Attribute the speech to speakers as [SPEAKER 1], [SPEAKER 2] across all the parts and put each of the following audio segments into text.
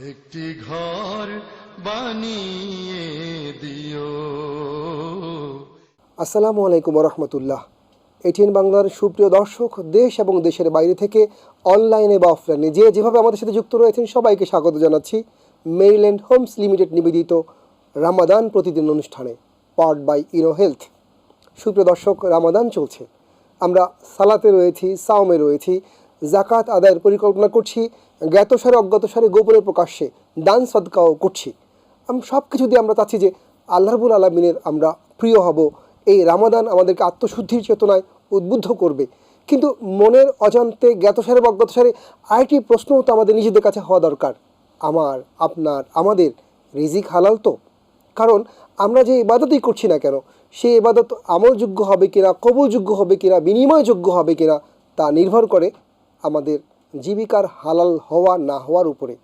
[SPEAKER 1] একটি ঘর বানিয়ে দিও।
[SPEAKER 2] আসসালামু আলাইকুম রহমতুল্লাহ। এটিএন বাংলার সুপ্রিয় দর্শক, দেশ এবং দেশের বাইরে থেকে অনলাইনে বা অফলাইনে যে যেভাবে আমাদের সাথে যুক্ত রয়েছেন সবাইকে স্বাগত জানাচ্ছি মেরিল্যান্ড হোমস লিমিটেড নিবেদিত রামাদান প্রতিদিন অনুষ্ঠানে, পাওয়ার্ড বাই ইনো হেলথ। সুপ্রিয় দর্শক, রামাদান চলছে, আমরা সালাতে রয়েছি, সাওমে রয়েছি, জাকাত আদায়ের পরিকল্পনা করছি, জ্ঞাতসারে অজ্ঞাতসারে গোপনে প্রকাশ্যে দান সদকাও করছি। সব কিছু দিয়ে আমরা চাচ্ছি যে আল্লাহ রাব্বুল আলামিনের আমরা প্রিয় হব। এই রামাদান আমাদেরকে আত্মশুদ্ধির চেতনায় উদ্বুদ্ধ করবে। কিন্তু মনের অজান্তে জ্ঞাতসারে বা অজ্ঞাতসারে আরেকটি প্রশ্নও তো আমাদের নিজেদের কাছে হওয়া দরকার, আমার, আপনার, আমাদের রিজিক হালাল তো? কারণ আমরা যে ইবাদতই করছি না কেন, সেই ইবাদত আমলযোগ্য হবে কিনা, কবুলযোগ্য হবে কিনা, বিনিময়যোগ্য হবে কিনা, তা নির্ভর করে আমাদের জীবিকার হালাল হওয়া না হওয়ার উপরে।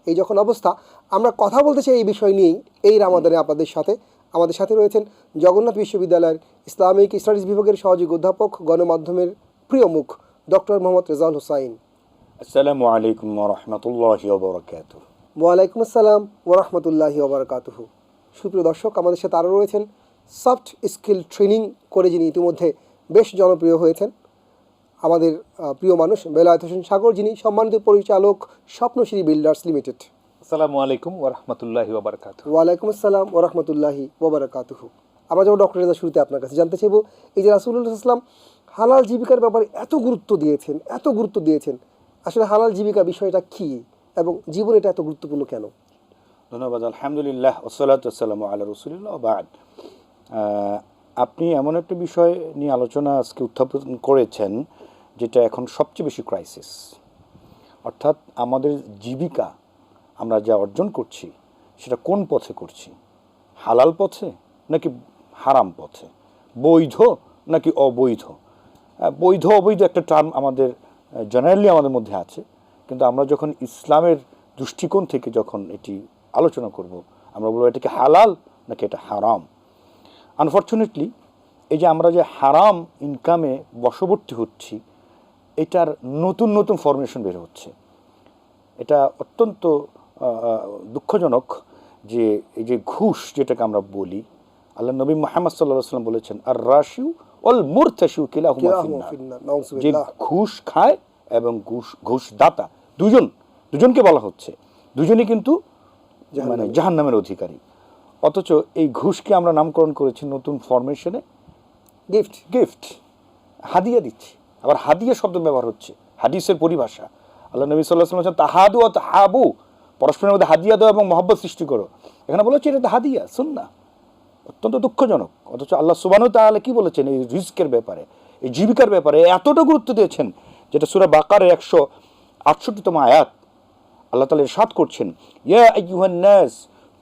[SPEAKER 2] এই যখন অবস্থা, আমরা কথা বলতে চাই এই বিষয় নিয়েই এই রামাদানে আপনাদের সাথে। আমাদের সাথে রয়েছেন জগন্নাথ বিশ্ববিদ্যালয়ের ইসলামিক স্টাডিজ বিভাগের সহযোগী অধ্যাপক, গণমাধ্যমের প্রিয় মুখ ডক্টর মোহাম্মদ রেজাউল হোসাইন।
[SPEAKER 3] আসসালামু আলাইকুম ওয়া রাহমাতুল্লাহি ওয়া বারাকাতুহু।
[SPEAKER 2] ওয়ালাইকুম আসসালাম ওয়া রাহমাতুল্লাহি ওয়া বারাকাতুহু। সুপ্রিয় দর্শক, আমাদের সাথে আরও রয়েছেন সফট স্কিল ট্রেনিং করে যিনি ইতিমধ্যে বেশ জনপ্রিয় হয়েছেন, আমাদের প্রিয় মানুষ বেলায়েত হোসেন সাগর, যিনি সম্মানিত পরিচালক স্বপ্নশ্রী বিল্ডার্স লিমিটেড।
[SPEAKER 4] আসসালামু আলাইকুম ওয়া রাহমাতুল্লাহি ওয়া বারাকাতুহু।
[SPEAKER 2] ওয়ালাইকুম আসসালাম ওয়া রাহমাতুল্লাহি ওয়া বারাকাতুহু। আমরা যেমন ডক্টর রেজা শুরুতে আপনার কাছে জানতে চাইব, এই যে রাসূলুল্লাহ সাল্লাল্লাহু আলাইহি ওয়াসাল্লাম হালাল জীবিকার ব্যাপারে এত গুরুত্ব দিয়েছেন, আসলে হালাল জীবিকা বিষয়টা কী এবং জীবনে এটা এত গুরুত্বপূর্ণ কেন?
[SPEAKER 3] ধন্যবাদ। আলহামদুলিল্লাহ ওয়াসসালাতু ওয়াসসালামু আলা রাসূলিল্লাহ ওয়া বা'দ। আপনি এমন একটা বিষয় নিয়ে আলোচনা আজকে উত্থাপন করেছেন যেটা এখন সবচেয়ে বেশি ক্রাইসিস। অর্থাৎ আমাদের জীবিকা আমরা যা অর্জন করছি সেটা কোন পথে করছি? হালাল পথে নাকি হারাম পথে? বৈধ নাকি অবৈধ? বৈধ অবৈধ একটা টার্ম আমাদের জেনারেলি আমাদের মধ্যে আছে, কিন্তু আমরা যখন ইসলামের দৃষ্টিকোণ থেকে যখন এটি আলোচনা করব, আমরা বলবো এটা কি হালাল নাকি এটা হারাম। আনফর্চুনেটলি এই যে আমরা যে হারাম ইনকামে বশবর্তী হচ্ছি, এটার নতুন নতুন ফরমেশন বের হচ্ছে। এটা অত্যন্ত দুঃখজনক যে এই যে ঘুষ যেটাকে আমরা বলি, আল্লাহ নবী মুহাম্মদ সাল্লাল্লাহু আলাইহি ওয়াসাল্লাম বলেছেন আর রাশিউ ওয়াল মুরতাশিউ কিলাহুমা ফিন্নার। যে ঘুষ খায় এবং ঘুষদাতা দুজনকে বলা হচ্ছে, দুজনই কিন্তু মানে জাহান্নামের অধিকারী। অথচ এই ঘুষকে আমরা নামকরণ করেছি নতুন ফরমেশনে গিফট, হাদিয়া দিচ্ছি। আবার হাদিয়া শব্দ ব্যবহার হচ্ছে, হাদিসের পরিভাষা। আল্লাহ নবী সাল্লাল্লাহু আলাইহি ওয়াসাল্লাম বলেছেন তাহাদু ওয়া তাহাবু, পরস্পরের মধ্যে হাদিয়া দাও এবং মহব্বত সৃষ্টি করো। এখানে বলা হচ্ছে এটা হাদিয়া, সুন্নাহ। অত্যন্ত দুঃখজনক। অথচ আল্লাহ সুবহানাহু ওয়া তাআলা কি বলেছেন এই রিজকের ব্যাপারে, এই জীবিকার ব্যাপারে এতটা গুরুত্ব দিয়েছেন, যেটা সূরা বাকারার 168তম আয়াত। আল্লাহ তাআলা ইরশাদ করছেন, ইয়া আইয়ুহান নাস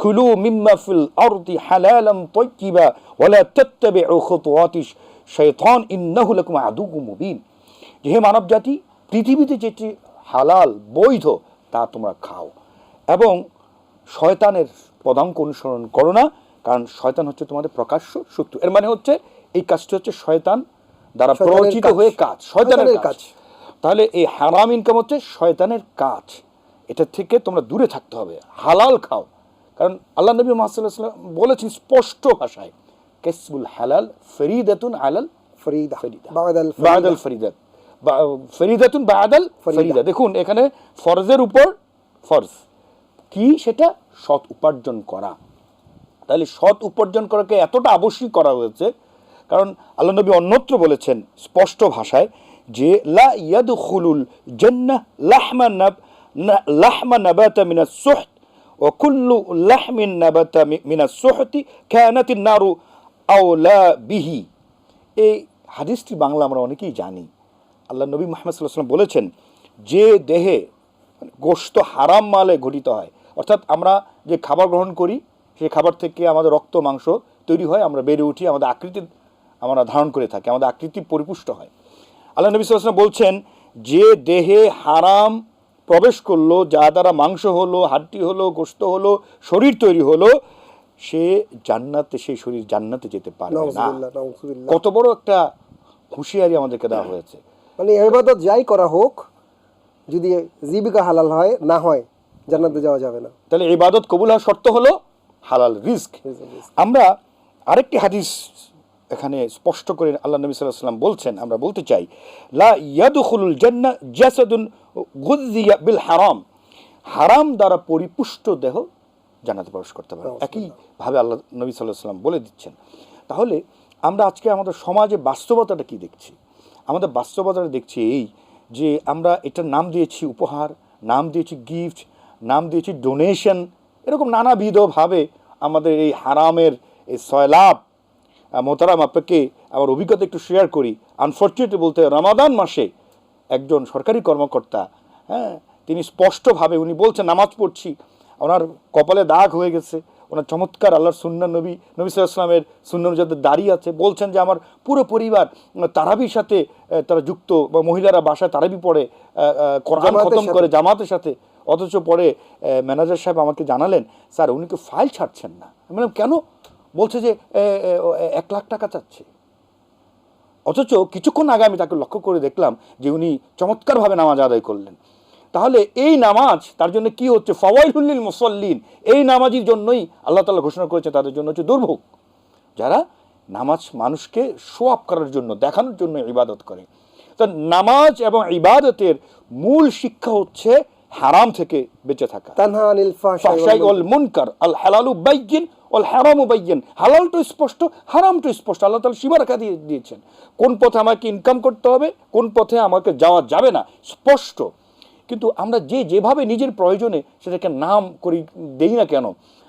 [SPEAKER 3] কুলু মিম্মা ফিল আরদি হালালান তাইয়্যিবা ওয়া লা তাত্তাবিউ খুতুওয়াতিশ শাইতান ইন্নাহু লাকুম আদুউম মুবিন। যে হে মানব জাতি, পৃথিবীতে যেটি হালাল বৈধ তা তোমরা খাও এবং শয়তানের পদাঙ্ক অনুসরণ করো না, কারণ শয়তান হচ্ছে তোমাদের প্রকাশ্য শত্রু। এর মানে হচ্ছে এই কাজটি হচ্ছে শয়তান দ্বারা প্ররোচিত হয়ে কাজ, শয়তানের কাজ। তাহলে এই হারাম ইনকাম হচ্ছে শয়তানের কাজ, এটা থেকে তোমরা দূরে থাকতে হবে, হালাল খাও। কারণ আল্লাহ নবী মুহাম্মদ সাল্লাল্লাহু আলাইহি ওয়াসাল্লাম বলেছেন স্পষ্ট ভাষায়, কাসবুল হালাল ফরিদাতুন আলাল ফরিদা বাদাল ফরিদা, ফরিদাতুন বাদাল ফরিদা। দেখুন এখানে ফরজের উপর ফরজ কি, সেটা সৎ উপার্জন করা। তাহলে সৎ উপার্জন করাকে এতটা আবশ্যক করা হয়েছে, কারণ আল্লাহ নবী অন্যত্র বলেছেন স্পষ্ট ভাষায় যে লা ইয়াদখুলুল জান্নাহ লাহমা নাবাতা মিনাস সুহত ওয়া কুল্লু লাহমিন নাবাতা মিনাস সুহতি কানাতিন নারু আওলা বিহি। এই হাদিসটি বাংলা আমরা অনেকেই জানি। আল্লাহ নবী মুহাম্মদ সাল্লাল্লাহু আলাইহি ওয়াসাল্লাম বলেছেন যে দেহে গোশত হারাম মালে গঠিত হয়, অর্থাৎ আমরা যে খাবার গ্রহণ করি সেই খাবার থেকে আমাদের রক্ত মাংস তৈরি হয়, আমরা বেড়ে উঠি, আমাদের আকৃতি আমরা ধারণ করে থাকি, আমাদের আকৃতি পরিপুষ্ট হয়। আল্লাহ নবী সাল্লাল্লাহু আলাইহি ওয়াসাল্লাম বলছেন যে দেহে হারাম প্রবেশ করলো, যা দ্বারা মাংস হলো, হাড্ডি হলো, গোশত হলো, শরীর তৈরি হলো, সে জান্নাতে, সেই শরীর জান্নাতে যেতে পারবে না। কত বড় একটা হুঁশিয়ারি আমাদেরকে দেওয়া হয়েছে।
[SPEAKER 2] মানে ইবাদত যাই করা হোক, যদি জীবিকা হালাল হয় না হয় জান্নাতে যাওয়া যাবে না।
[SPEAKER 3] তাহলে ইবাদত কবুল হওয়ার শর্ত হলো হালাল রিস্ক। আমরা আরেকটি হাদিস এখানে স্পষ্ট করে আল্লাহ নবী সাল্লাল্লাহু আলাইহি ওয়াসাল্লাম বলছেন, আমরা বলতে চাই, লা ইয়াদখুলুল জান্নাহ জাসাদুন গুযযিয়া বিল হারাম, হারাম দ্বারা পরিপুষ্ট দেহ জান্নাতে প্রবেশ করতে পারে। একই ভাবে আল্লাহ নবী সাল্লাল্লাহু আলাইহি ওয়াসাল্লাম বলে দিচ্ছেন। তাহলে আমরা আজকে আমাদের সমাজে বাস্তবতাটা কি দেখছি? আমাদের বাস্তবতাটা দেখছি এই যে আমরা এটার নাম দিয়েছি উপহার, নাম দিয়েছি গিফট, নাম দিয়েছি ডোনেশন, এরকম নানাবিধভাবে আমাদের এই হারামের এই সয়লাভ। মোহতারাম, আপনাকে আমার অভিজ্ঞতা একটু শেয়ার করি। আনফর্চুনেটলি বলতে, রমাদান মাসে একজন সরকারি কর্মকর্তা, তিনি স্পষ্টভাবে উনি বলছেন, নামাজ পড়ছি, ওনার কপালে দাগ হয়ে গেছে, ওনার চমৎকার আল্লাহর সুন্নাহ নবী সাল্লাল্লাহু আলাইহি ওয়াসাল্লামের সুন্নাহ যাদের দাঁড়িয়ে আছে, বলছেন যে আমার পুরো পরিবার তারাবির সাথে তারা যুক্ত, বা মহিলারা বাসায় তারাবি পড়ে, কোরআন খতম করে জামাতের সাথে। অথচ পরে ম্যানেজার সাহেব আমাকে জানালেন, স্যার উনি তো ফাইল ছাড়ছেন না। আমি বললাম কেন? বলছে যে 1 লাখ টাকা চাচ্ছে। অথচ কিছুক্ষণ আগে আমি তাকে লক্ষ্য করে দেখলাম যে উনি চমৎকারভাবে নামাজ আদায় করলেন। তাহলে এই নামাজ তার জন্য কি হচ্ছে? ফাওয়াইলুল লিল মুসাল্লিন, এই নামাজের জন্যই আল্লাহ তাআলা ঘোষণা করেছে তাদের জন্য হচ্ছে দুর্ভোগ, যারা নামাজ মানুষকে শো আপ করার জন্য, দেখানোর জন্য ইবাদত করে। তো নামাজ এবং ইবাদতের মূল শিক্ষা হচ্ছে হারাম থেকে বেঁচে থাকা।
[SPEAKER 2] তানহা আনিল
[SPEAKER 3] ফাহশাই ওয়াল মুনকার, আল হালালু বাইয়িন ওয়াল হারামু বাইয়িন, হালালটা স্পষ্ট, হারামটা স্পষ্ট। আল্লাহ তাআলা সীমারেখা দিয়ে দিয়েছেন, কোন পথে আমাকে ইনকাম করতে হবে, কোন পথে আমাকে যাওয়া যাবে না, স্পষ্ট। কিন্তু আমরা যেভাবে নিজের প্রয়োজনে সেটাকে নাম করি দেই না কেন,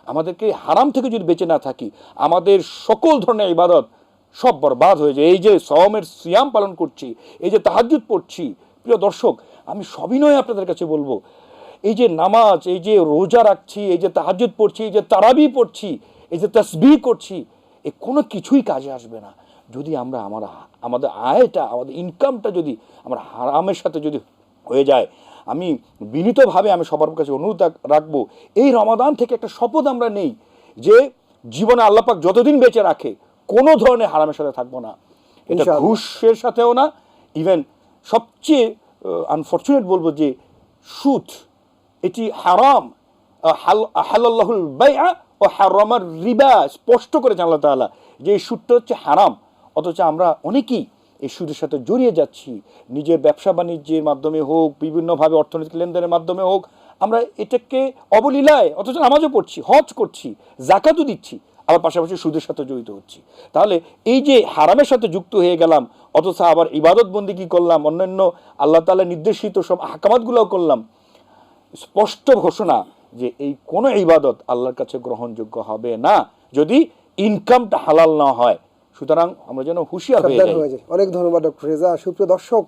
[SPEAKER 3] আমাদেরকে হারাম থেকে যদি বেঁচে না থাকি, আমাদের সকল ধরনের ইবাদত সব বরবাদ হয়ে যায়। এই যে সওমের সিয়াম পালন করছি, এই যে তাহাজ্জুদ পড়ছি, প্রিয় দর্শক, আমি সবিনয়ে আপনাদের কাছে বলবো, এই যে নামাজ, এই যে রোজা রাখছি, এই যে তাহাজ্জুদ পড়ছি, এই যে তারাবি পড়ছি, এই যে তাসবিহ করছি, এ কোনো কিছুই কাজে আসবে না যদি আমরা আমাদের আয়টা, আমাদের ইনকামটা যদি আমরা হারামের সাথে যদি হয়ে যায়। আমি বিনীতভাবে আমি সবার কাছে অনুরোধ রাখবো, এই রমাদান থেকে একটা শপথ আমরা নেই যে জীবনে আল্লাহ পাক যতদিন বেঁচে রাখে কোনো ধরনের হারামের সাথে থাকবো না। এটা ঘুষের সাথেও না, ইভেন সবচেয়ে আনফর্চুনেট বলবো যে সুদ, এটি হারাম। হালাল্লাহুল বাইআ ও হারামার রিবা, স্পষ্ট করেছেন আল্লাহ তাআলা যে এই সুদটা হচ্ছে হারাম। অথচ আমরা অনেকেই এই সুদের সাথে জড়িয়ে যাচ্ছি, নিজের ব্যবসা বাণিজ্যের মাধ্যমে হোক, বিভিন্নভাবে অর্থনৈতিক লেনদেনের মাধ্যমে হোক, আমরা এটাকে অবলীলায়, অথচ নামাজও পড়ছি, হজ করছি, যাকাতও দিচ্ছি, আবার পাশাপাশি সুদের সাথে জড়িত হচ্ছি। তাহলে এই যে হারামের সাথে যুক্ত হয়ে গেলাম, অথচ আবার ইবাদত বন্দেগী করলাম, অন্যান্য আল্লাহ তাআলা নির্দেশিত সব আহকামাতগুলোও করলাম। স্পষ্ট ঘোষণা যে এই কোনো ইবাদত আল্লাহর কাছে গ্রহণযোগ্য হবে না যদি ইনকামটা হালাল না হয়। সুতরাং আমরা যেন হুঁশিয়ার হয়ে যাই।
[SPEAKER 2] অনেক ধন্যবাদ ডক্টর রেজা। সুপ্রিয় দর্শক,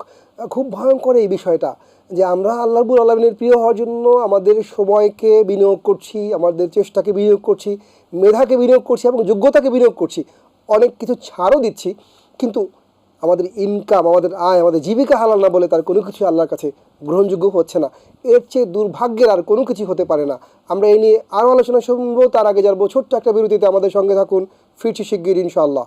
[SPEAKER 2] খুব ভয়ঙ্কর এই বিষয়টা যে আমরা আল্লাহ রাব্বুল আলামিনের প্রিয় হওয়ার জন্য আমাদের সময়কে বিনিয়োগ করছি, আমাদের চেষ্টাকে বিনিয়োগ করছি, মেধাকে বিনিয়োগ করছি এবং যোগ্যতাকে বিনিয়োগ করছি, অনেক কিছু ছাড়ও দিচ্ছি, কিন্তু আমাদের ইনকাম, আমাদের আয়, আমাদের জীবিকা হালাল না বলে তার কোনো কিছু আল্লাহর কাছে গ্রহণযোগ্য হচ্ছে না। এর চেয়ে দুর্ভাগ্যের আর কোনো কিছু হতে পারে না। আমরা এই নিয়ে আরও আলোচনা শুনবো, তার আগে জানবো ছোট্ট একটা বিরতিতে। আমাদের সঙ্গে থাকুন, ফিরছি শিগগির ইনশাআল্লাহ।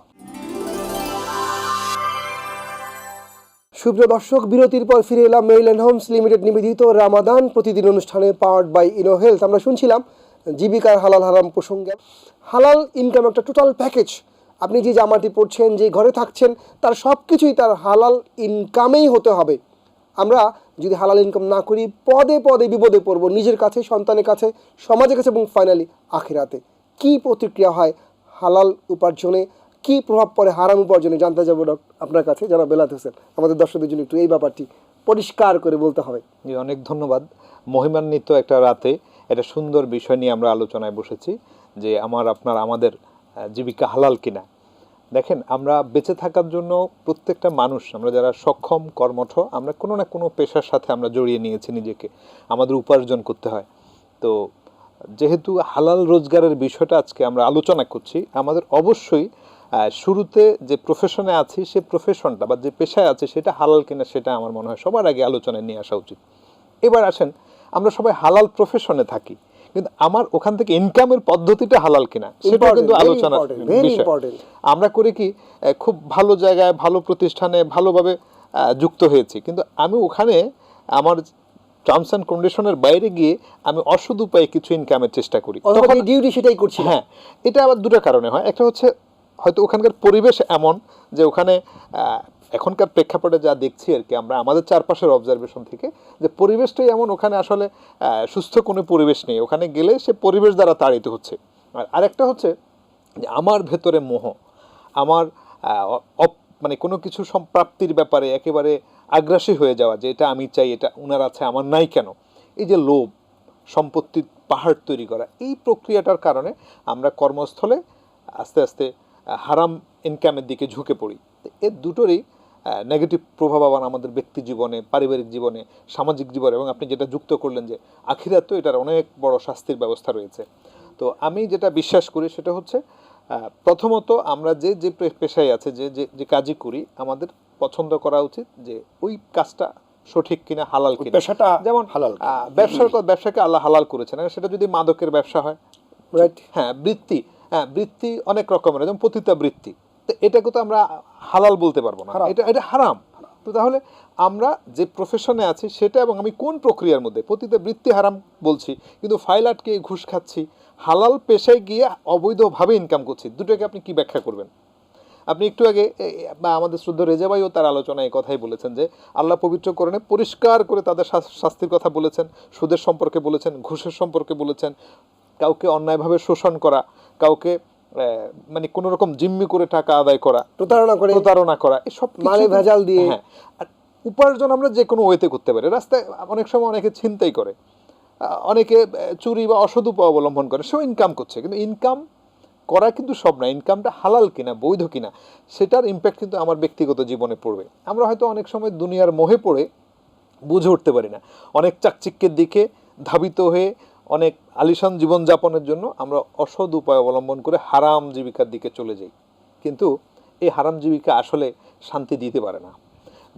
[SPEAKER 2] সুপ্রিয় দর্শক, বিরতির পর ফিরে এলাম মেরিল্যান্ড হোমস লিমিটেড নিবেদিত রামাদান প্রতিদিন অনুষ্ঠানে, পাওয়ার্ড বাই ইনো হেলথ। আমরা শুনছিলাম জীবিকার হালাল হারাম প্রসঙ্গে। হালাল ইনকাম একটা টোটাল প্যাকেজ। আপনি যে জামাটি পড়ছেন, যে ঘরে থাকছেন, তার সব কিছুই তার হালাল ইনকামেই হতে হবে। আমরা যদি হালাল ইনকাম না করি, পদে পদে বিপদে পড়ব, নিজের কাছে, সন্তানের কাছে, সমাজের কাছে এবং ফাইনালি আখিরাতে। কী প্রতিক্রিয়া হয় হালাল উপার্জনে, কী প্রভাব পড়ে হারাম উপার্জনে, জানতে যাবো আপনার কাছে, যারা বেলাত হোসেন। আমাদের দর্শকদের জন্য একটু এই ব্যাপারটি পরিষ্কার করে বলতে হবে।
[SPEAKER 4] অনেক ধন্যবাদ। মহিমান্বিত একটা রাতে একটা সুন্দর বিষয় নিয়ে আমরা আলোচনায় বসেছি যে আমাদের জীবিকা হালাল কিনা। দেখেন, আমরা বেঁচে থাকার জন্য প্রত্যেকটা মানুষ, আমরা যারা সক্ষম, কর্মঠ, আমরা কোনো না কোনো পেশার সাথে আমরা জড়িয়ে নিয়েছি নিজেকে, আমাদের উপার্জন করতে হয়। তো যেহেতু হালাল রোজগারের বিষয়টা আজকে আমরা আলোচনা করছি, আমাদের অবশ্যই শুরুতে যে প্রফেশনে আছি সে প্রফেশনটা বা যে পেশায় আছে সেটা হালাল কিনা সেটা আমার মনে হয় সবার আগে আলোচনায় নিয়ে আসা উচিত। এবার আসেন, আমরা সবাই হালাল প্রফেশনে থাকি, কিন্তু আমার ওখান থেকে ইনকামের পদ্ধতিটা হালাল কিনা সেটা কিন্তু আলোচনার বিষয়। আমরা করি কি, খুব ভালো জায়গায়, ভালো প্রতিষ্ঠানে ভালোভাবে যুক্ত হয়েছি, কিন্তু আমি ওখানে আমার টার্মস অ্যান্ড কন্ডিশনের বাইরে গিয়ে আমি অসৎ উপায়ে কিছু ইনকামের চেষ্টা করি,
[SPEAKER 2] অথবা ডিউটি সেটাই করছি।
[SPEAKER 4] হ্যাঁ, এটা আবার দুটো কারণে হয়। একটা হচ্ছে হয়তো ওখানকার পরিবেশ এমন যে ওখানে এখনকার প্রেক্ষাপটে যা দেখছি আর কি, আমরা আমাদের চারপাশের অবজারভেশন থেকে, যে পরিবেশটাই এমন, ওখানে আসলে সুস্থ কোনো পরিবেশ নেই, ওখানে গেলে সে পরিবেশ দ্বারা তাড়িত হচ্ছে। আর আরেকটা হচ্ছে যে আমার ভেতরে মোহ, আমার মানে কোনো কিছু সম্প্রাপ্তির ব্যাপারে একেবারে আগ্রাসী হয়ে যাওয়া, যে এটা আমি চাই, এটা উনার আছে আমার নাই কেন, এই যে লোভ, সম্পত্তির পাহাড় তৈরি করা, এই প্রক্রিয়াটার কারণে আমরা কর্মস্থলে আস্তে আস্তে হারাম ইনকামের দিকে ঝুঁকে পড়ি। এর দুটোরই নেগেটিভ প্রভাব আবার আমাদের ব্যক্তি জীবনে, পারিবারিক জীবনে, সামাজিক জীবনে, এবং আপনি যেটা যুক্ত করলেন যে আখিরাতেও এটার অনেক বড় শাস্তির ব্যবস্থা রয়েছে। তো আমি যেটা বিশ্বাস করি সেটা হচ্ছে প্রথমত আমরা যে যে পেশায় আছে, যে যে কাজই করি, আমাদের পছন্দ করা উচিত যে ওই কাজটা সঠিক কিনা, হালাল কিনা।
[SPEAKER 3] পেশাটা
[SPEAKER 4] যেমন
[SPEAKER 3] হালাল,
[SPEAKER 4] ব্যবসাকে আল্লাহ হালাল করেছেন, সেটা যদি মাদকের ব্যবসা হয়,
[SPEAKER 2] রাইট,
[SPEAKER 4] হ্যাঁ, বৃত্তি অনেক রকমের, যেমন পতিতা বৃত্তি, তো এটাকে তো আমরা হালাল বলতে পারবো না, এটা হারাম। তো তাহলে আমরা যে প্রফেশনে আছি সেটা, এবং আমি কোন প্রক্রিয়ার মধ্যে, পতিতা বৃত্তি হারাম বলছি কিন্তু ফাইল আটকে ঘুষ খাচ্ছি, হালাল পেশায় গিয়ে অবৈধভাবে ইনকাম করছি, দুটোকে আপনি কি ব্যাখ্যা করবেন? আপনি একটু আগে বা আমাদের শ্রদ্ধ রেজা ভাইও তার আলোচনায় এই কথাই বলেছেন যে আল্লাহ পবিত্র কোরআনে পরিষ্কার করে তাদের শাস্তির কথা বলেছেন, সুদের সম্পর্কে বলেছেন, ঘুষের সম্পর্কে বলেছেন, কাউকে অন্যায়ভাবে শোষণ করা, কাউকে মানে কোন রকম জিম্মি করে টাকা আদায় করা, প্রতারণা করা, এসব
[SPEAKER 2] মানে ভেজাল দিয়ে।
[SPEAKER 4] হ্যাঁ, আর উপার্জন আমরা যে কোনো ওয়েতে করতে পারি। রাস্তায় অনেক সময় অনেকে ছিনতাই করে, অনেকে চুরি বা অসৎ উপায় অবলম্বন করে, সেও ইনকাম করছে, কিন্তু ইনকাম করা কিন্তু সব না, ইনকামটা হালাল কিনা, বৈধ কিনা, সেটার ইম্প্যাক্ট কিন্তু আমার ব্যক্তিগত জীবনে পড়বে। আমরা হয়তো অনেক সময় দুনিয়ার মোহে পড়ে বুঝে উঠতে পারি না, অনেক চাকচিক্যের দিকে ধাবিত হয়ে অনেক আলিশান জীবনযাপনের জন্য আমরা অসৎ উপায় অবলম্বন করে হারাম জীবিকার দিকে চলে যাই, কিন্তু এই হারাম জীবিকা আসলে শান্তি দিতে পারে না।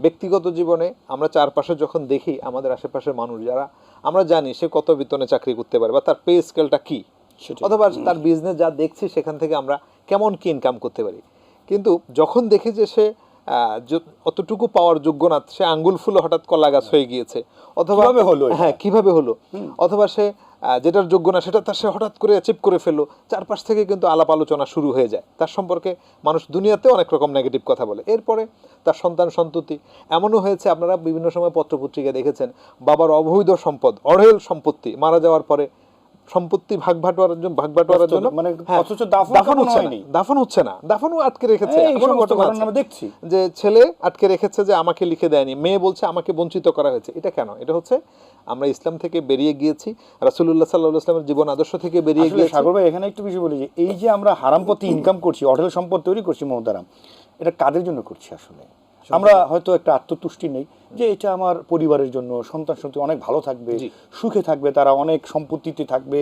[SPEAKER 4] ব্যক্তিগত জীবনে আমরা চারপাশে যখন দেখি আমাদের আশেপাশের মানুষ, যারা আমরা জানি সে কত বেতনে চাকরি করতে পারে বা তার পে স্কেলটা কী, অথবা তার বিজনেস যা দেখছি সেখান থেকে আমরা কেমন কি ইনকাম করতে পারি, কিন্তু যখন দেখি যে সে অতটুকু পাওয়ার যোগ্য না, সে আঙ্গুল ফুলে হঠাৎ কলা গাছ হয়ে গিয়েছে, অথবা কিভাবে হলো, অথবা সে যেটার যোগ্য না সেটা সে হঠাৎ করে অ্যাচিভ করে ফেললো, চারপাশ থেকে কিন্তু আলাপ আলোচনা শুরু হয়ে যায়, তার সম্পর্কে মানুষ দুনিয়াতে অনেক রকম নেগেটিভ কথা বলে। এরপরে তার সন্তান সন্ততি, এমনও হয়েছে আপনারা বিভিন্ন সময় পত্রপত্রিকা দেখেছেন, বাবার অবৈধ সম্পদ, অঢেল সম্পত্তি, মারা যাওয়ার পরে সম্পত্তি ভাগ বাটোয়ারার জন্য
[SPEAKER 3] মানে
[SPEAKER 4] দাফন হচ্ছে না, দাফনও আটকে রেখেছে।
[SPEAKER 3] দেখছি
[SPEAKER 4] যে ছেলে আটকে রেখেছে যে আমাকে লিখে দেয়নি, মেয়ে বলছে আমাকে বঞ্চিত করা হয়েছে। এটা কেন? এটা হচ্ছে আমরা ইসলাম থেকে বেরিয়ে গিয়েছি, রাসূলুল্লাহ সাল্লাল্লাহু আলাইহি ওয়াসাল্লামের জীবন আদর্শ থেকে বেরিয়ে গিয়েছি।
[SPEAKER 3] সাগর ভাই, এখানে একটু বিষয় বলি যে এই যে আমরা হারাম পথে ইনকাম করছি, অঢেল সম্পদ তৈরি করছি মহতারাম, এটা কাদের জন্য করছি? আসলে আমরা হয়তো একটা আত্মতুষ্টি নেই যে এটা আমার পরিবারের জন্য, সন্তান সন্ততি অনেক ভালো থাকবে, সুখে থাকবে, তারা অনেক সম্পত্তিতে থাকবে,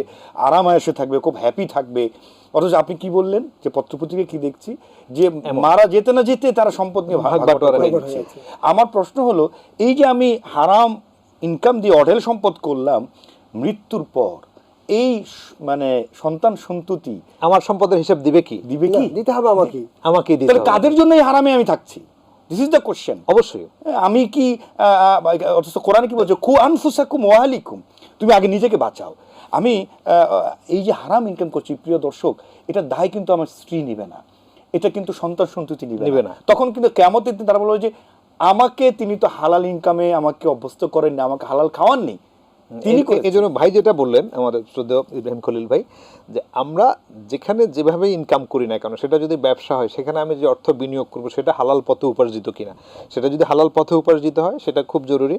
[SPEAKER 3] আরামায়েশে থাকবে, খুব হ্যাপি থাকবে। অথচ আপনি কি বললেন যে পত্রপত্রিকা কি দেখছি যে মারা যেতে না যেতে তারা সম্পদ নিয়ে ভাগ বাটোয়ারা হয়ে যাচ্ছে। আমার প্রশ্ন হলো, এই যে আমি হারাম ইনকাম দিয়ে অঢেল সম্পদ করলাম, মৃত্যুর পর এই মানে সন্তান সন্ততি
[SPEAKER 4] আমার সম্পদের হিসাব দিবে কি?
[SPEAKER 2] দিতে হবে
[SPEAKER 4] আমাকে দিতে হবে।
[SPEAKER 3] কাদের জন্য এই হারামে আমি থাকছি? This is the question.
[SPEAKER 4] অবশ্যই
[SPEAKER 3] আমি কি অথচ কোরআন কি বলছে, কু আনফুসাকুম ওয়া আহলিকুম, তুমি আগে নিজেকে বাঁচাও। আমি এই যে হারাম ইনকাম করছি, প্রিয় দর্শক, এটা দায় কিন্তু আমার স্ত্রী নিবে না, এটা কিন্তু সন্তান সন্ততি নিবে না। তখন কিন্তু কিয়ামতের দিন তারা বলবে যে আমাকে তিনি তো হালাল ইনকামে আমাকে অভ্যস্ত করেন না, আমাকে হালাল খাওয়াননি।
[SPEAKER 4] এই জন্য ভাই যেটা বললেন, আমাদের শ্রদ্ধেয় ইব্রাহিম খলিল ভাই, যে আমরা যেখানে যেভাবে ইনকাম করি না কেন, সেটা যদি ব্যবসা হয়, সেখানে আমি যে অর্থ বিনিয়োগ করবো সেটা হালাল পথে উপার্জিত কিনা, সেটা যদি হালাল পথে উপার্জিত হয় সেটা খুব জরুরি।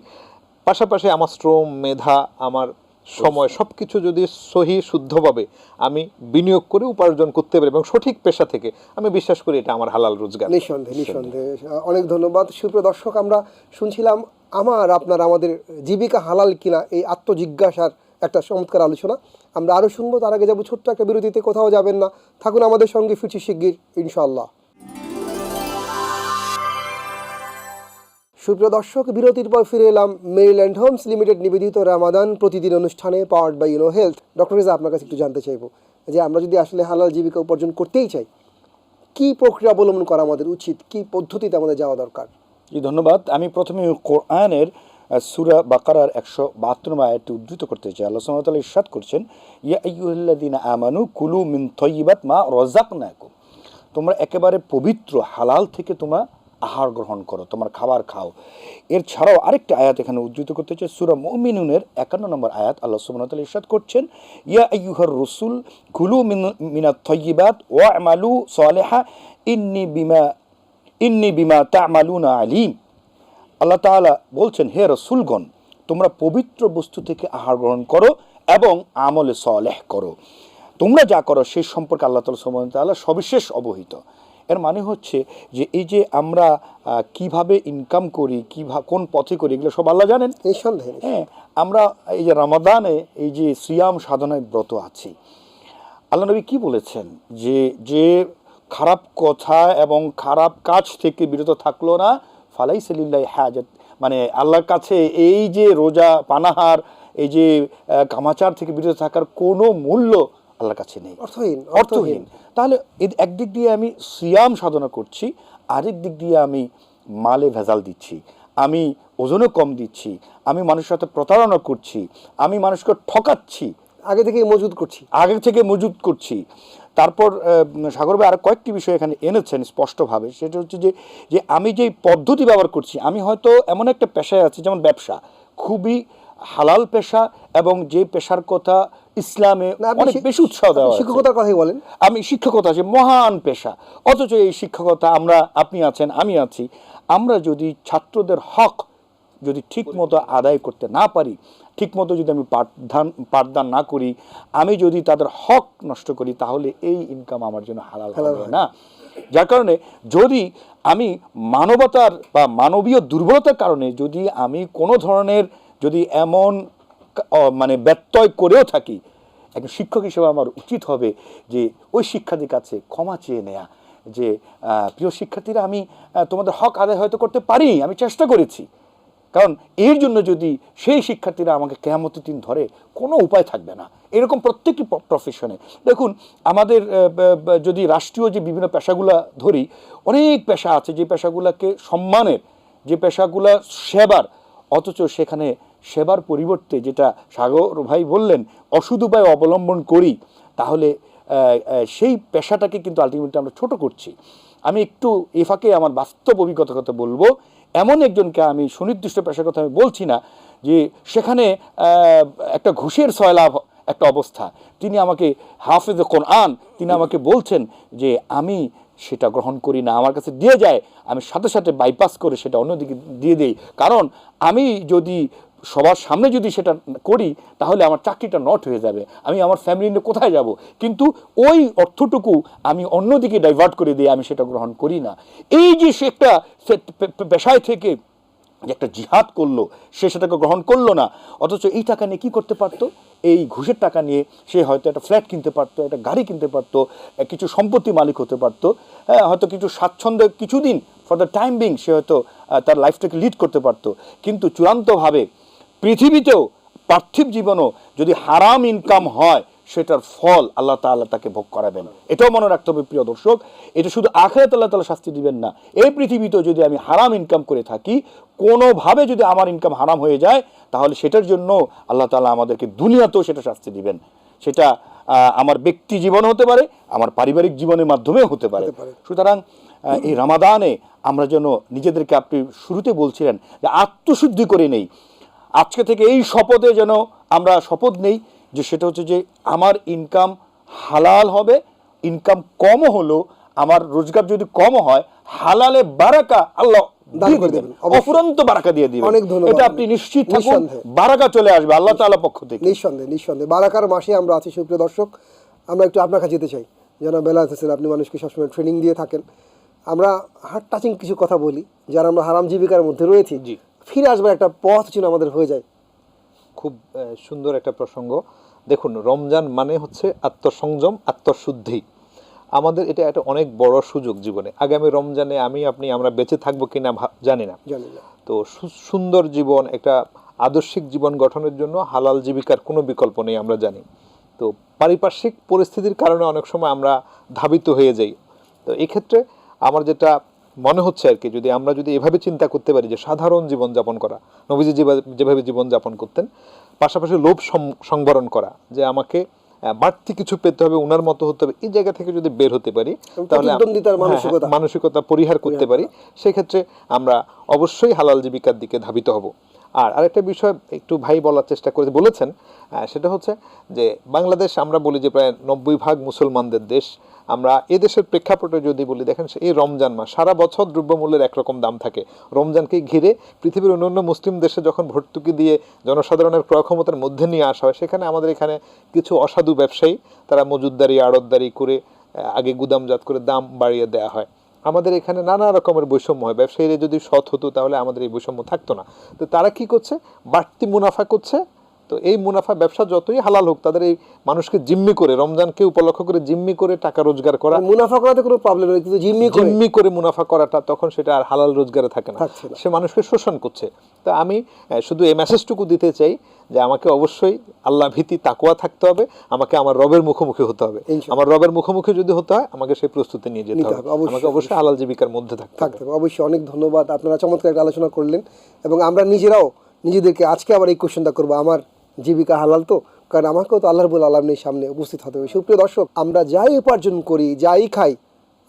[SPEAKER 4] পাশাপাশি আমার শ্রম, মেধা, আমার সময়, সবকিছু যদি সহি শুদ্ধভাবে আমি বিনিয়োগ করে উপার্জন করতে পারি এবং সঠিক পেশা থেকে, আমি বিশ্বাস করি এটা আমার হালাল রোজগার।
[SPEAKER 2] নিঃসন্দেহে। অনেক ধন্যবাদ। সুপ্রিয় দর্শক, আমরা শুনছিলাম আমাদের জীবিকা হালাল কিনা, এই আত্মজিজ্ঞাসার একটা চমৎকার আলোচনা। আমরা আরও শুনবো, তার আগে যাবো ছোট্ট একটা বিরতিতে। কোথাও যাবেন না, থাকুন আমাদের সঙ্গে, ফিরছি শিগগির ইনশাআল্লাহ। সুপ্রিয় দর্শক, বিরতির পর ফিরে এলাম মেরিল্যান্ড হোমস লিমিটেড নিবেদিত রামাদান প্রতিদিন অনুষ্ঠানে, powered by Uno health. Doctor Reza, আপনার কাছে একটু জানতে চাইবো যে আমরা যদি আসলে হালাল জীবিকা উপার্জন করতেই চাই, কি প্রক্রিয়া অবলম্বন করা আমাদের উচিত, কি পদ্ধতিতে আমাদের যাওয়া দরকার?
[SPEAKER 3] জি, ধন্যবাদ। আমি প্রথমে কোরআনের সূরা বাকারার 172 আয়াতটি উদ্ধৃত করতে চাই। আল্লাহ সুবহানাহু ওয়া তাআলা ইরশাদ করছেন, ইয়া আইয়ুহাল্লাযীনা আমানু কুলু মিন তাইয়্যিবাত মা রাযাকনাকুম, তোমরা একেবারে পবিত্র হালাল থেকে তোমরা আহার গ্রহণ করো, তোমার খাবার খাও। এর ছাড়াও আরেকটা আয়াত এখানে উদ্ধৃত করতে চাই, সূরা মুমিনুনের 51 নম্বর আয়াত। আল্লাহ সুবহানাহু ওয়া তাআলা ইরশাদ করছেন, ইয়া আইয়ুহার রাসূল কুলু মিনাত তাইয়্যিবাত ওয়া'মালু সালিহা ইন্নী বিমা তা'মালুনা আলিম। আল্লাহ তাআলা বলছেন, হে রাসূলগণ, তোমরা পবিত্র বস্তু থেকে আহার গ্রহণ করো এবং আমলে সালেহ করো, তোমরা যা করো সেই সম্পর্কে আল্লাহ সুবহানাহু ওয়া তাআলা সবিশেষ অবহিত। এর মানে হচ্ছে যে এই যে আমরা কিভাবে ইনকাম করি, কোন পথে করি, এগুলো সব আল্লাহ জানেন।
[SPEAKER 2] নিঃসন্দেহে।
[SPEAKER 3] হ্যাঁ, আমরা এই যে রমাদানে এই যে সিয়াম সাধনায় ব্রত আছি, আল্লাহ নবী কি বলেছেন, যে খারাপ কথা এবং খারাপ কাজ থেকে বিরত থাকলো না, ফালাইসা লিল্লাহি হাজাত, মানে আল্লাহর কাছে এই যে রোজা পানাহার, এই যে কামাচার থেকে বিরত থাকার কোনো মূল্য আল্লাহর কাছে নেই, অর্থহীন। তাহলে একদিক দিয়ে আমি সিয়াম সাধনা করছি, আরেক দিক দিয়ে আমি মালে ভেজাল দিচ্ছি, আমি ওজনও কম দিচ্ছি, আমি মানুষের সাথে প্রতারণা করছি, আমি মানুষকে ঠকাচ্ছি,
[SPEAKER 2] আগে থেকে মজুদ করছি।
[SPEAKER 3] তারপর সাগর ভাই আর কয়েকটি বিষয় এখানে এনেছেন স্পষ্টভাবে, সেটা হচ্ছে যে আমি যেই পদ্ধতি ব্যবহার করছি, আমি হয়তো এমন একটা পেশায় আছি, যেমন ব্যবসা খুবই হালাল পেশা, এবং যে পেশার কথা ইসলামে অনেক বেশি উৎসাহ দেওয়া,
[SPEAKER 2] শিক্ষকতার কথাই বলেন,
[SPEAKER 3] আমি শিক্ষকতা আছে মহান পেশা, অথচ এই শিক্ষকতা আপনি আছেন, আমি আছি, আমরা যদি ছাত্রদের হক যদি ঠিক মতো আদায় করতে না পারি, ঠিক মতো যদি আমি পাঠদান না করি, আমি যদি তাদের হক নষ্ট করি, তাহলে এই ইনকাম আমার জন্য হালাল হবে না। যার কারণে যদি আমি মানবতার বা মানবীয় দুর্বলতার কারণে যদি আমি কোনো ধরনের যদি এমন মানে ব্যত্যয় করেও থাকি, একজন শিক্ষক হিসেবে আমার উচিত হবে যে ওই শিক্ষার্থীর কাছে ক্ষমা চেয়ে নেয়া, যে প্রিয় শিক্ষার্থীরা, আমি তোমাদের হক আদায় হয়তো করতে পারি, আমি চেষ্টা করেছি, কারণ এর জন্য যদি সেই শিক্ষার্থীরা আমাকে কিয়ামতের দিন ধরে, কোনো উপায় থাকবে না। এরকম প্রত্যেকটি প্রফেশনে দেখুন, আমাদের যদি রাষ্ট্রীয় যে বিভিন্ন পেশাগুলো ধরি, অনেক পেশা আছে যে পেশাগুলোকে সম্মানের, যে পেশাগুলো সেবার, অথচ সেখানে সেবার পরিবর্তে যেটা সাগর ভাই বললেন অসৎ উপায় অবলম্বন করি, তাহলে সেই পেশাটাকে কিন্তু আলটিমেটলি আমরা ছোট করছি। আমি একটু এ ফাঁকে আমার বাস্তব অভিজ্ঞতার কথা বলবো। এমন একজনকে, আমি সুনির্দিষ্ট পেশার কথা আমি বলছি না, যে সেখানে একটা ঘুষের সয়লাভ একটা অবস্থা, তিনি আমাকে হাফেজে কোরআন, তিনি আমাকে বলছেন যে আমি সেটা গ্রহণ করি না, আমার কাছে দিয়ে যায়, আমি সাথে সাথে বাইপাস করে সেটা অন্যদিকে দিয়ে দেই, কারণ আমি যদি সবার সামনে যদি সেটা করি, তাহলে আমার চাকরিটা নট হয়ে যাবে, আমি আমার ফ্যামিলি নিয়ে কোথায় যাব, কিন্তু ওই অর্থটুকু আমি অন্যদিকে ডাইভার্ট করে দিয়ে আমি সেটা গ্রহণ করি না। এই যে সে একটা পেশায় থেকে যে একটা জিহাদ করলো, সে সেটাকে গ্রহণ করলো না, অথচ এই টাকা নিয়ে কী করতে পারতো, এই ঘুষের টাকা নিয়ে সে হয়তো একটা ফ্ল্যাট কিনতে পারতো, একটা গাড়ি কিনতে পারতো, কিছু সম্পত্তি মালিক হতে পারতো, হয়তো কিছু স্বাচ্ছন্দ্যে কিছুদিন ফর দ্য টাইম বিং সে হয়তো তার লাইফটাকে লিড করতে পারতো। কিন্তু চূড়ান্তভাবে পৃথিবীতেও, পার্থিব জীবনও যদি হারাম ইনকাম হয়, সেটার ফল আল্লাহ তাআলা তাকে ভোগ করাবেন। এটাও মনে রাখতে হবে প্রিয় দর্শক, এটা শুধু আখিরাতে আল্লাহ তাআলা শাস্তি দিবেন না, এই পৃথিবীতেও যদি আমি হারাম ইনকাম করে থাকি, কোনোভাবে যদি আমার ইনকাম হারাম হয়ে যায়, তাহলে সেটার জন্য আল্লাহ তাআলা আমাদেরকে দুনিয়াতেও সেটা শাস্তি দিবেন। সেটা আমার ব্যক্তি জীবন হতে পারে, আমার পারিবারিক জীবনের মাধ্যমেও হতে পারে। সুতরাং এই রমাদানে আমরা যেন নিজেদেরকে, আপনি শুরুতে বলছিলেন যে আত্মশুদ্ধি করে নেই, আজকে থেকে এই শপথে যেন আমরা শপথ নেই যে সেটা হচ্ছে যে আমার ইনকাম হালাল হবে, ইনকাম কমও হলো, আমার রোজগার যদি কম হয়, হালালে বারাকা আল্লাহ অফুরন্ত বারাকা দিয়ে দিবেন। এটা আপনি নিশ্চিত থাকুন, বারাকা চলে আসবে আল্লাহ তাআলা পক্ষ থেকে।
[SPEAKER 2] নিঃসন্দেহে বারাকার মাসে আমরা আছি। সুপ্রিয় দর্শক, আমরা একটু আপনার কাছে যেতে চাই, যেন বেলায়েত হোসেন, আপনি মানুষকে সবসময় ট্রেনিং দিয়ে থাকেন। আমরা হার্ট টাচিং কিছু কথা বলি, যারা আমরা হারাম জীবিকার মধ্যে রয়েছি, ফিরে আসবার একটা পথ যেন আমাদের হয়ে যায়।
[SPEAKER 4] খুব সুন্দর একটা প্রসঙ্গ। দেখুন, রমজান মানে হচ্ছে আত্মসংযম, আত্মশুদ্ধি। আমাদের এটা একটা অনেক বড় সুযোগ জীবনে। আগামী রমজানে আমরা বেঁচে থাকবো কিনা জানি না। তো সুন্দর জীবন, একটা আদর্শিক জীবন গঠনের জন্য হালাল জীবিকার কোনো বিকল্প নেই, আমরা জানি। তো পারিপার্শ্বিক পরিস্থিতির কারণে অনেক সময় আমরা ধাবিত হয়ে যাই। তো এক্ষেত্রে আমার যেটা মনে হচ্ছে আর কি, যদি আমরা যদি এভাবে চিন্তা করতে পারি যে সাধারণ জীবনযাপন করা, নবীজি যেভাবে জীবনযাপন করতেন, পাশাপাশি লোভ সংবরণ করা, যে আমাকে বাড়তি কিছু পেতে হবে, উনার মতো হতে হবে, এই জায়গা থেকে যদি বের হতে পারি তাহলে মানসিকতা পরিহার করতে পারি, সেক্ষেত্রে আমরা অবশ্যই হালাল জীবিকার দিকে ধাবিত হব। আর আরেকটা বিষয় একটু ভাই বলার চেষ্টা করে বলেছেন, সেটা হচ্ছে যে বাংলাদেশ আমরা বলি যে প্রায় 90% মুসলমানদের দেশ। আমরা এদেশের প্রেক্ষাপটে যদি বলি, দেখেন এই রমজান মাস, সারা বছর দ্রব্যমূল্যের একরকম দাম থাকে, রমজানকে ঘিরে পৃথিবীর অন্যান্য মুসলিম দেশে যখন ভর্তুকি দিয়ে জনসাধারণের ক্রয় ক্ষমতার মধ্যে নিয়ে আসা হয়, সেখানে আমাদের এখানে কিছু অসাধু ব্যবসায়ী তারা মজুদদারি আড়তদারি করে আগে গুদামজাত করে দাম বাড়িয়ে দেওয়া হয়। আমাদের এখানে নানা রকমের বৈষম্য হয়। ব্যবসায়ীরা যদি সৎ হতো তাহলে আমাদের এই বৈষম্য থাকতো না। তো তারা কি করছে, বাড়তি মুনাফা করছে। তো এই মুনাফা ব্যবসা যতই হালাল হোক, তাদের এই মানুষকে জিম্মি করে, রমজানকে উপলক্ষ করে জিম্মি করে টাকা রোজগার করা,
[SPEAKER 2] মুনাফা করাতে কোনো প্রবলেম নেই, কিন্তু
[SPEAKER 4] জিম্মি করে মুনাফা করাটা তখন সেটা আর হালাল রোজগারে থাকে না, সে মানুষকে শোষণ করছে। তো আমি শুধু এই মেসেজটুকু দিতে চাই যে আমাকে অবশ্যই আল্লাহ ভীতি তাকওয়া থাকতে হবে, আমাকে আমার রবের মুখোমুখি হতে হবে। আমার রবের মুখোমুখি যদি হতে হয়, আমাকে সেই প্রস্তুতি নিয়ে যেতে হবে, আমাকে অবশ্যই হালাল জীবিকার মধ্যে থাকতে হবে।
[SPEAKER 2] অবশ্যই অনেক ধন্যবাদ, আপনারা চমৎকার একটা আলোচনা করলেন, এবং আমরা নিজেরাও নিজেদেরকে আজকে আবার এই কোশ্চেনটা করবো, আমার জীবিকা হালাল তো? কারণ আমাকেও তো আল্লাহ রাব্বুল আলামিনের সামনে উপস্থিত হতে হবে। সুপ্রিয় দর্শক, আমরা যাই উপার্জন করি, যাই খাই,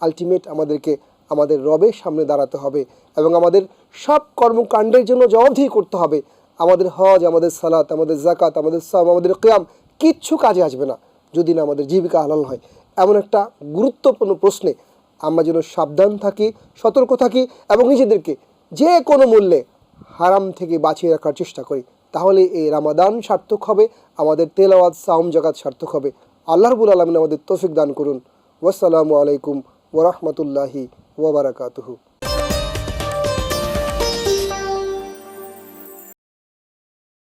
[SPEAKER 2] আলটিমেট আমাদেরকে আমাদের রবের সামনে দাঁড়াতে হবে এবং আমাদের সব কর্মকাণ্ডের জন্য জবাবদিহি করতে হবে। আমাদের হজ, আমাদের সালাত, আমাদের যাকাত, আমাদের সাওম, আমাদের কিয়াম কিচ্ছু কাজে আসবে না যদি না আমাদের জীবিকা হালাল হয়। এমন একটা গুরুত্বপূর্ণ প্রশ্নে আমরা যেন সাবধান থাকি, সতর্ক থাকি এবং নিজেদেরকে যে কোনো মূল্যে হারাম থেকে বাঁচিয়ে রাখার চেষ্টা করি। তাহলে এই রামাদান সার্থক হবে, আমাদের তেলাওয়াত, সাওম, যাকাত সার্থক হবে। আল্লাহ রাব্বুল আলামিন আমাদের তৌফিক দান করুন। ওয়াসসালামু আলাইকুম ওয়া রাহমাতুল্লাহি ওয়া বারাকাতুহু।